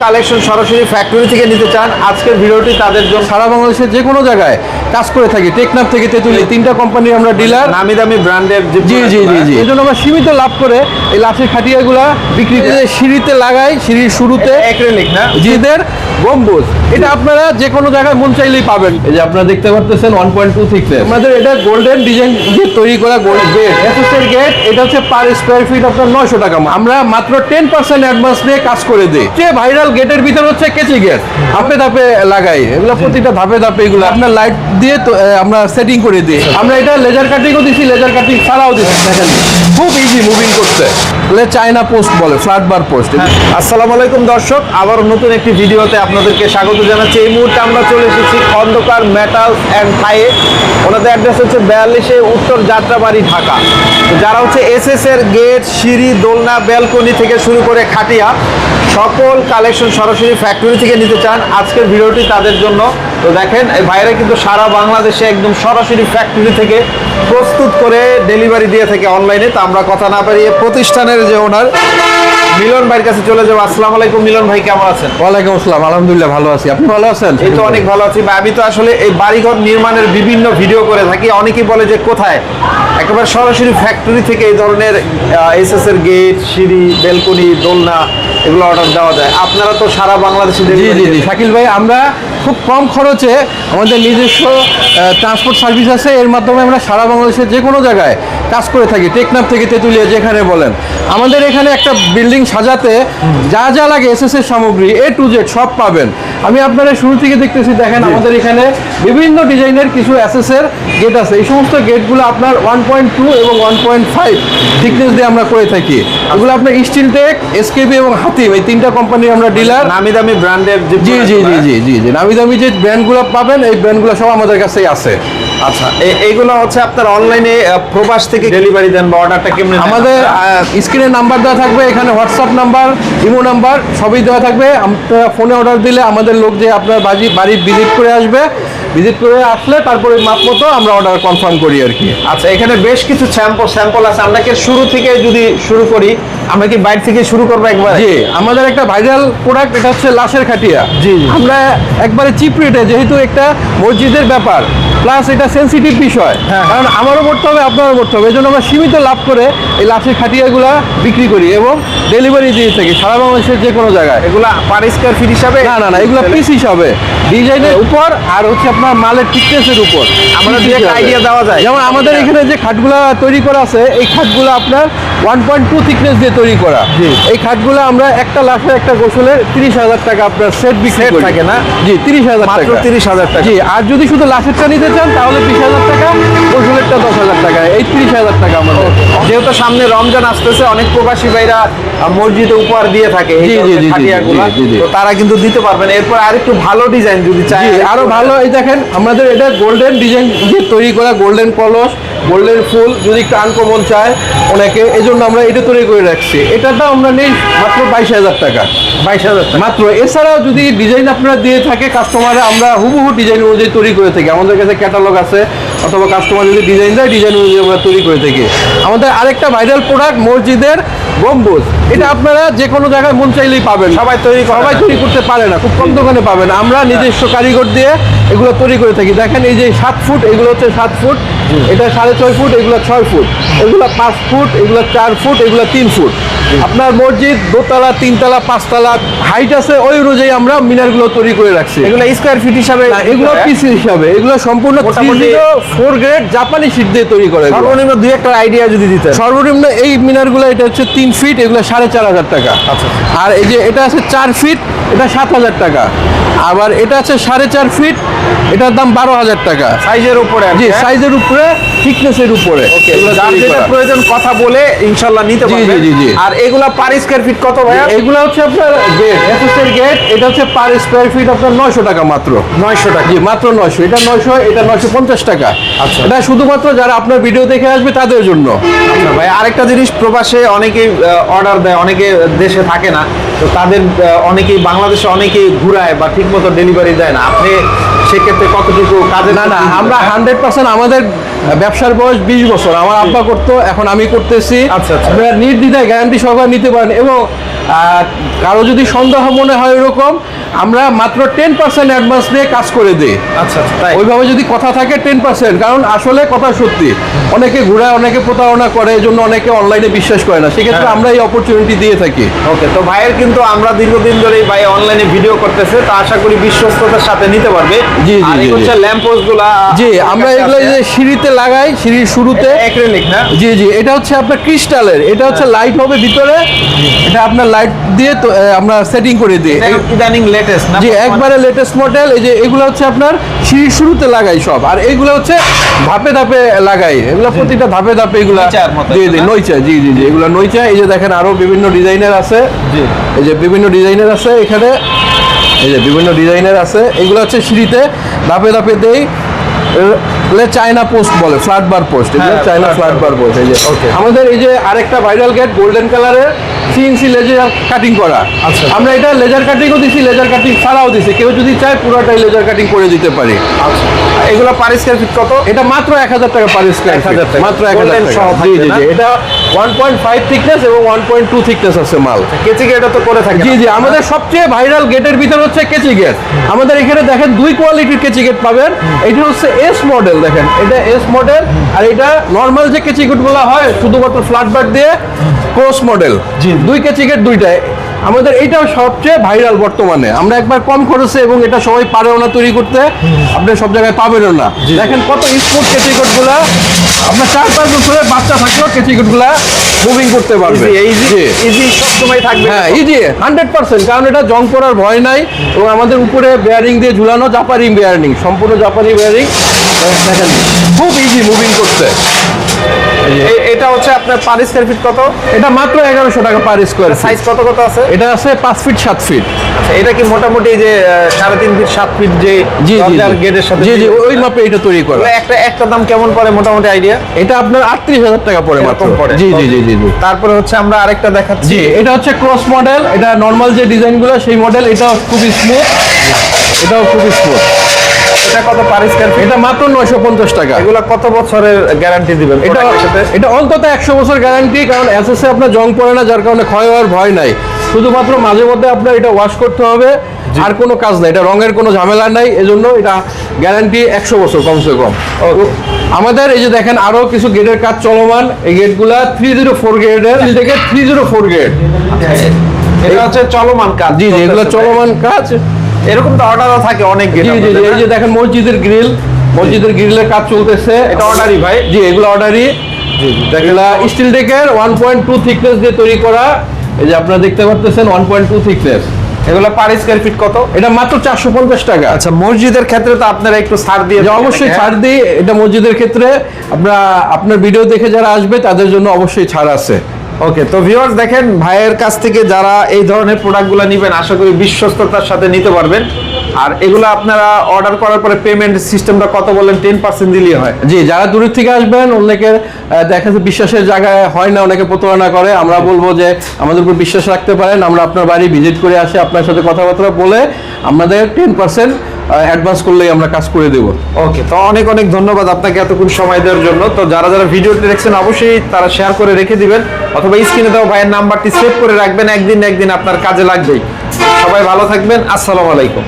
Collection সরাসরি factory থেকে নিতে চান, আজকের ভিডিওটি তাদের জন্য। সারা বাংলাদেশের যে কোনো জায়গায় কাজ করে থাকি, টেকনাফ থেকে তেতুলি, তিনটা কোম্পানির আমরা ডিলার, নামি দামি ব্র্যান্ডের। জি জি জি জি এই জন্য আমরা সীমিত লাভ করে এই লাশের খাটিয়াগুলা বিক্রি করে সিঁড়িতে লাগাই, সিঁড়ির শুরুতে অ্যাক্রিলিক না, জিদের গম্বুজ। এটা আপনারা যে কোনো জায়গায় মন চাইলেই পাবেন। এই যে আপনারা দেখতে পাচ্ছেন 1.2 thickness আমাদের এটা গোল্ডেন ডিজাইন দিয়ে তৈরি করা গোল্ড গেট, এসএসের গেট। এটা হচ্ছে পার স্কয়ার ফিট আপনার 900 টাকা। আমরা মাত্র 10% অ্যাডভান্স নিয়ে কাজ করে দিই। যে ভাইরাল গেটের ভিতর হচ্ছে কেচি গেট, ধাপে ধাপে লাগাই, এগুলো প্রতিটা ধাপে ধাপে এগুলো আপনার লাইট দিয়ে আমরা সেটিং করে দিই। আমরা এটা লেজার কাটিংও দিছি, লেজার কাটিং ছাড়াও দিচ্ছি। দেখেন খুব ইজি মুভিং করতে, চায়না পোস্ট বলে, ফ্ল্যাট বার পোস্ট। আসসালামু আলাইকুম দর্শক, আবার নতুন একটি ভিডিওতে আপনাদেরকে স্বাগত জানাচ্ছি। এই মুহূর্তে আমরা চলে এসেছি খন্দকার মেটালস অ্যান্ড থাইয়ে। ওনাদের অ্যাড্রেস হচ্ছে 42 উত্তর যাত্রাবাড়ি, ঢাকা। তো যারা হচ্ছে এসএস এর গেট, সিঁড়ি, দোলনা, ব্যালকনি থেকে শুরু করে খাটিয়া সকল কালেকশন সরাসরি ফ্যাক্টরি থেকে নিতে চান, আজকের ভিডিওটি তাদের জন্য। তো দেখেন এই ভাইরা কিন্তু সারা বাংলাদেশে একদম সরাসরি ফ্যাক্টরি থেকে প্রস্তুত করে ডেলিভারি দিয়ে থাকে অনলাইনে। তো আমরা কথা না পারিয়ে প্রতিষ্ঠানের যে ওনার মিলন ভাইয়ের কাছে চলে যাবো। আসসালামু আলাইকুম মিলন ভাই, কেমন আছেন? ওয়ালাইকুম আসসালাম, আলহামদুলিল্লাহ ভালো আছি। আপনি ভালো আছেন? এই তো অনেক ভালো আছি ভাই। আমি তো আসলে এই বাড়িঘর নির্মাণের বিভিন্ন ভিডিও করে থাকি। অনেকেই বলে যে কোথায়, একেবারে সরাসরি ফ্যাক্টরি থেকে এই ধরনের এসএস এর গেট, সিঁড়ি, ব্যালকনি, দোলনা এগুলো অর্ডার দেওয়া যায়। আপনারা তো সারা বাংলাদেশে। জি জি জি শাকিল ভাই, আমরা খুব কম খরচে আমাদের নিজস্ব ট্রান্সপোর্ট সার্ভিস আছে, এর মাধ্যমে আমরা সারা বাংলাদেশের যে কোনো জায়গায় কাজ করে থাকি, টেকনাফ থেকে তেতুলিয়া যেখানে বলেন। আমাদের এখানে একটা বিল্ডিং সাজাতে যা যা লাগে এসএস এর সামগ্রী A to Z সব পাবেন। আমি আপনারা শুরু থেকে দেখতেছি, দেখেন আমাদের এখানে বিভিন্ন ডিজাইনের কিছু এসএস এর গেট আছে। এই সমস্ত গেটগুলো আপনার 1.2 এবং 1.5 থিকনেস দিয়ে আমরা করে থাকি। এগুলো আপনার স্টিল টেক, এসকেবি এবং হাতিম, এই তিনটা কোম্পানির আমরা ডিলার। নামি দামি ব্র্যান্ডের। জি জি জি জি জি জি নামি দামি যে ব্র্যান্ডগুলো পাবেন, এই ব্র্যান্ডগুলো সব আমাদের কাছেই আছে। আচ্ছা, এইগুলো হচ্ছে আপনার অনলাইনে প্রবাস থেকে ডেলিভারি দেন বা অর্ডারটা কেমন? আমাদের স্ক্রিনে নাম্বার দেওয়া থাকবে, এখানে হোয়াটসঅ্যাপ নাম্বার, ইমো নাম্বার সবই দেওয়া থাকবে। আপনারা ফোনে অর্ডার দিলে আমাদের লোক যে আপনার বাড়ি ভিজিট করে আসবে, ভিজিট করে আসলে তারপরে মাপ মতো আমরা অর্ডার কনফার্ম করি আর কি। আচ্ছা, এখানে বেশ কিছু স্যাম্পল আছে। আমরা কি শুরু থেকে যদি শুরু করি, আমরা কি বাইরে থেকে শুরু করবো একবার? জি, আমাদের একটা ভাইরাল প্রোডাক্ট, এটা হচ্ছে লাশের খাটিয়া। জি জি, আমরা একবারে চিপ রেটে, যেহেতু একটা মসজিদের ব্যাপার প্লাস এটা সেন্সিটিভ বিষয়, কারণ আমারও করতে হবে আপনারও করতে হবে, এই জন্য আমরা সীমিত লাভ করে এই লাশের খাটিয়াগুলা বিক্রি করি এবং ডেলিভারি দিয়ে থাকি সারা বাংলাদেশের যে কোনো জায়গায়। এগুলা পার স্কয়ার ফিট হিসাবে? না না না, এগুলো পিস হিসাবে, ডিজাইনের উপর আর হচ্ছে আপনার মালের থিকনেসের উপর আমরা দুই একটা আইডিয়া দেওয়া যায়। যেমন আমাদের এখানে যে খাটগুলা তৈরি করা আছে, এই খাটগুলো আপনার 1.2 থিকনেস দিয়ে তৈরি করা। এই খাটগুলো আমরা একটা লাশের একটা গোসলের 30,000 টাকা আপনার সেট বিক্রি করি। থাকে না? জি, 30,000 টাকা। 30,000 টাকা। জি, আর যদি শুধু লাশেরটা নিতে চান তাহলে 20,000 টাকা, গোসলেরটা 10,000 টাকা। এই 30,000 টাকা আমাদের। যেহেতু সামনে রমজান আসতেছে, অনেক প্রবাসী ভাইরা মসজিদে উপহার দিয়ে থাকে জি জি জি খাটিয়াগুলো, তো তারা কিন্তু দিতে পারবেন। এরপর আরেকটু ভালো ডিজাইন যদি চাই, আরো ভালো, এই দেখেন আমাদের এটা গোল্ডেন ডিজাইন দিয়ে তৈরি করা, গোল্ডেন কলস, গোল্ডেন ফুল যদি একটু আনকমন চায় অনেকে, এই জন্য আমরা এটা তৈরি করে রাখছি। এটাটা আমরা নেই মাত্র 22,000 টাকা। 22,000 মাত্র। এছাড়াও যদি ডিজাইন আপনারা দিয়ে থাকে কাস্টমারে, আমরা হুবহু ডিজাইন অনুযায়ী তৈরি করে থাকি। আমাদের কাছে ক্যাটালগ আছে, অথবা কাস্টমার যদি ডিজাইন দেয়, ডিজাইন অনুযায়ী আমরা তৈরি করে থাকি। আমাদের আরেকটা ভাইরাল প্রোডাক্ট মসজিদের গম্বুজ, এটা আপনারা যে কোনো জায়গায় মন চাইলেই পাবেন। সবাই তৈরি করতে পারে না, খুব কম দোকানে পাবেন। আমরা নিজস্ব কারিগর দিয়ে এগুলো তৈরি করে থাকি। দেখেন এই যে 7 ফুট, এগুলো হচ্ছে 7 ফুট, এটা 6.5 ফুট, এগুলো 6 ফুট, এগুলো 5 ফুট, এগুলো 4 ফুট, এগুলো 3 ফুট। আপনার মসজিদ দোতলা, 3তলা, 5তলা হাইট আছে, ওই অনুযায়ী আমরা মিনারগুলো তৈরি করে রাখছি। এগুলো স্কয়ার ফিট হিসাবে? এগুলো পিস হিসাবে, এগুলো সম্পূর্ণ 4 গ্রেড জাপানি শীট দিয়ে তৈরি করে। সর্বনিম্ন দুই একটা আইডিয়া যদি দিতে। সর্বনিম্ন এই মিনারগুলো, এটা হচ্ছে 3 ফিট, এগুলো 4,500 টাকা। আচ্ছা, আর এই যে এটা আছে 4 ফিট, এটা 7,000 টাকা। আবার এটা আছে 4.5 ফিট, এটার দাম 12,000 টাকা। সাইজের উপরে? জি, সাইজের উপরে, থিকনেসের উপরে। যার যেটা প্রয়োজন কথা বলে ইনশাআল্লাহ নিতে পারবেন। জি জি। আর এগুলা পার স্কয়ার ফিট কত ভাইয়া? এগুলো হচ্ছে আপনার গেট, এসএসের গেট, এটা হচ্ছে পার স্কয়ার ফিট আপনার 900 টাকা মাত্র। 900 টাকা? জি, মাত্র 900। এটা 900, এটা 950 টাকা। আচ্ছা, এটা শুধুমাত্র যারা আপনার ভিডিও দেখে আসবে তাদের জন্য। আচ্ছা ভাই, আরেকটা জিনিস, প্রবাসে অনেকেই অর্ডার দেয়, অনেকে দেশে থাকে না, তো তাদের অনেকেই বাংলাদেশে অনেকেই ঘুরায় বা ঠিকমতো ডেলিভারি দেয় না। আপনি সেক্ষেত্রে কতটুকু কাজে? না না, আমরা 100%, আমাদের ব্যবসার বয়স 20 বছর। আমার আব্বা করতো, এখন আমি করতেছি। আচ্ছা আচ্ছা। আপনারা নির্দ্বিধায় গ্যারান্টি সহকারে নিতে পারেন এবং কারো যদি সন্দেহ মনে হয় এরকম, আমরা মাত্র 10% অ্যাডভান্স দিয়ে কাজ করে দিই। আচ্ছা তাই? ওইভাবে যদি কথা থাকে 10%, কারণ আসলে কথা সত্যি, অনেকে ঘুরায়, অনেকে প্রতারণা করে, এই জন্য অনেকে অনলাইনে বিশ্বাস করে না, সেক্ষেত্রে আমরা এই অপরচুনিটি দিয়ে থাকি। ওকে, তো ভাইয়ের কিন্তু আমরা দীর্ঘদিন ধরেই ভাই অনলাইনে ভিডিও করতেছে, তো আশা করি বিশ্বস্ততার সাথে নিতে পারবে। জি, জি, আর জি, এই হচ্ছে জি। ল্যাম্প পোস্ট গুলা, জি, আমরা এগুলো যে সিঁড়িতে লাগাই, সিঁড়ির শুরুতে। অ্যাক্রিলিক না? জি জি, এটা হচ্ছে আপনার ক্রিস্টালের, এটা হচ্ছে লাইট হবে ভিতরে, এটা আপনার লাইট দিয়ে তো আমরা সেটিং করে দিই। এটা ইদানিং লেটেস্ট না? জি, একবারে লেটেস্ট মডেল। এই যে এগুলো হচ্ছে আপনার সিঁড়ির শুরুতে লাগাই সব, আর এইগুলো হচ্ছে ধাপে ধাপে লাগাই, এগুলো প্রতিটা ধাপে ধাপে এগুলো। নইচার মতো জি জি, না? নইচা, জি জি জি, এগুলো নইচা। এই যে দেখেন আরো বিভিন্ন ডিজাইনের আছে। জি। এই যে বিভিন্ন ডিজাইনের আছে এখানে, এই যে বিভিন্ন ডিজাইনের আছে, এগুলো হচ্ছে সিঁড়িতে ধাপে ধাপে দেই। চায়না পোস্ট বলে, ফ্ল্যাট বার পোস্ট, এগুলো হ্যাঁ, চায়না flat ফ্ল্যাট bar বার পোস্ট। এই যে Okay. আমাদের এই যে আরেকটা ভাইরাল গেট গোল্ডেন কালারের সিএনসি লেজার কাটিং করা। আচ্ছা। আমরা এটা লেজার কাটিংও দিছি, লেজার কাটিং ছাড়াও দিছি, কেউ যদি চায় পুরোটাই লেজার কাটিং করে দিতে পারি। আচ্ছা, এগুলো পার স্কয়ার ফিট কত? এটা মাত্র 1000 টাকা পার স্কয়ার ফিট, 1000 টাকা। মাত্র 1000 Golden টাকা। সহ জি থাকবে জি না? জি, এটা 1.5 থিকনেস এবং 1.2 থিকনেস আছে মাল। কেচি গেটও তো করে থাকে? জি জি, আমাদের সবচেয়ে ভাইরাল গেটের ভিতর হচ্ছে কেচি গেট। আমাদের এখানে দেখেন দুই কোয়ালিটির কেচি গেট পাবেন। এটা হচ্ছে এস মডেল, দেখেন এটা এস মডেল, আর এটা নরমাল যে কেচি গেটগুলো হয় শুধুমাত্র ফ্ল্যাট বার দিয়ে ক্রস মডেল। জি। দুই কেচি গেট দুইটাই আমাদের, এইটাও সবচেয়ে ভাইরাল বর্তমানে। আমরা একবার কম খরচে, এবং এটা সবাই পারেও না তৈরি করতে, আপনি সব জায়গায় পাবেনও না। দেখেন কত স্মুথ কেচিকট গুলা, আপনার 4-5 বছরের বাচ্চা থাকলেও কেচিকট গুলা মুভিং করতে পারবে। ইজি সব সময় থাকবে? হ্যাঁ, ইজি 100%, কারণ এটা জং পড়ার ভয় নাই, এবং আমাদের উপরে বেয়ারিং দিয়ে ঝুলানো, জাপানি বেয়ারিং, সম্পূর্ণ জাপানি বেয়ারিং। দেখেন খুব ইজি মুভিং করতে। এটা হচ্ছে আপনার পার স্কয়ার ফিট কত? এটা মাত্র 1100 টাকা পার স্কয়ার। সাইজ কত কত আছে? এটা আছে 5 ফিট 7 ফিট। এটা কি মোটামুটি এই যে 3.5 ফিট 7 ফিট যে জি জি দরজার গেটের সাথে? জি জি, ওই মাপে এটা তৈরি করা। একটা দাম কেমন পড়ে মোটামুটি আইডিয়া? এটা আপনার 38,000 টাকা পড়ে মাত্র। এরকম পড়ে? জি জি জি জি জি। তারপরে হচ্ছে আমরা আরেকটা দেখাচ্ছি। জি, এটা হচ্ছে ক্রস মডেল, এটা নরমাল যে ডিজাইনগুলো সেই মডেল, এটাও খুবই স্মুথ, এটাও খুবই স্মুথ। এটা কত পার স্কয়ার ফিট? এটা মাত্র 950 টাকা। এগুলা কত বছরের গ্যারান্টি দিবেন এটা প্রোডাক্টের সাথে? এটা অন্তত 100 বছর গ্যারান্টি, কারণ এসএসএ আপনার জং পড়ে না, যার কারণে ক্ষয় হওয়ার ভয় নাই। শুধুমাত্র মাঝে মধ্যে আপনার এটা ওয়াশ করতে হবে, আর কোনো কাজ নাই, এটা রঙের কোনো ঝামেলা নাই, এজন্য এটা গ্যারান্টি 100 বছর কমসে কম। আমাদের এই যে দেখেন আরো কিছু গেটের কাজ চলমান, এই গেটগুলা 304 গেটের থেকে 304 গেট। এটা হচ্ছে চলমান কাজ? জি জি, এগুলো চলমান কাজ। এরকম তো অর্ডারও থাকে অনেক গেট? জি জি জি, এই যে দেখেন মসজিদের গ্রিল, মসজিদের গ্রিলের কাজ চলতেছে। এটা অর্ডারই ভাই? জি, এগুলো অর্ডারই। এগুলা স্টিল ডেকের 1.2 থিকনেস দিয়ে তৈরি করা। এই যে আপনারা দেখতে পাচ্ছেন 1.2 থিকনেস। এগুলো পার স্কয়ার ফিট কত? এটা মাত্র 450 টাকা। আচ্ছা, মসজিদের ক্ষেত্রে তো আপনারা একটু ছাড় দিয়ে যে অবশ্যই ছাড় দিই, এটা মসজিদের ক্ষেত্রে আমরা আপনার ভিডিও দেখে যারা আসবে তাদের জন্য অবশ্যই ছাড় আছে। ওকে, তো ভিউয়ার্স দেখেন ভাইয়ের কাছ থেকে যারা এই ধরনের প্রোডাক্টগুলো নেবেন আশা করি বিশ্বস্ততার সাথে নিতে পারবেন। আর এগুলো আপনারা অর্ডার করার পরে পেমেন্ট সিস্টেমটা কত বলেন? 10% দিলেই হয়? জি, যারা দূরের থেকে আসবেন, অনেকে দেখা যাচ্ছে বিশ্বাসের জায়গায় হয় না, অনেকে প্রতারণা করে, আমরা বলবো যে আমাদের উপর বিশ্বাস রাখতে পারেন, আমরা আপনার বাড়ি ভিজিট করে আসি, আপনার সাথে কথাবার্তা বলে আমাদের 10% অ্যাডভান্স করলেই আমরা কাজ করে দেব। ওকে, তো অনেক অনেক ধন্যবাদ আপনাকে এতক্ষণ সময় দেওয়ার জন্য। তো যারা যারা ভিডিওটি দেখছেন অবশ্যই তারা শেয়ার করে রেখে দিবেন, অথবা স্ক্রিনে দেওয়া ভাইয়ের নাম্বারটি সেভ করে রাখবেন, একদিন না একদিন আপনার কাজে লাগবেই। সবাই ভালো থাকবেন, আসসালামু আলাইকুম।